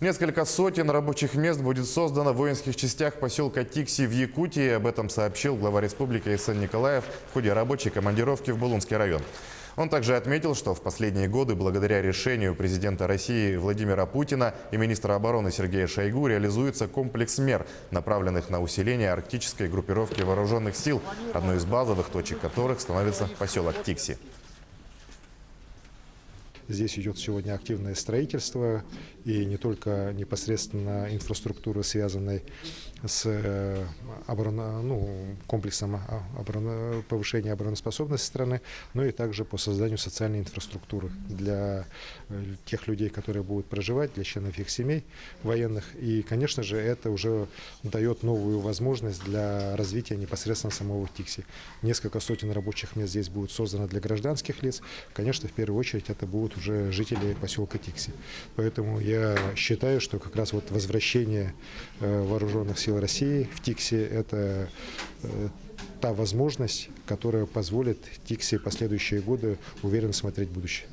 Несколько сотен рабочих мест будет создано в воинских частях поселка Тикси в Якутии. Об этом сообщил глава республики Эйсен Николаев в ходе рабочей командировки в Булунский район. Он также отметил, что в последние годы благодаря решению президента России Владимира Путина и министра обороны Сергея Шойгу реализуется комплекс мер, направленных на усиление арктической группировки вооруженных сил, одной из базовых точек которых становится поселок Тикси. Здесь идет сегодня активное строительство, и не только непосредственно инфраструктуры, связанной с комплексом повышения обороноспособности страны, но и также по созданию социальной инфраструктуры для тех людей, которые будут проживать, для членов их семей военных. И, конечно же, это уже дает новую возможность для развития непосредственно самого Тикси. Несколько сотен рабочих мест здесь будут создано для гражданских лиц. Конечно, в первую очередь это будут уже жители поселка Тикси. Поэтому я считаю, что как раз вот возвращение вооруженных сил России в Тикси – это та возможность, которая позволит Тикси в последующие годы уверенно смотреть в будущее.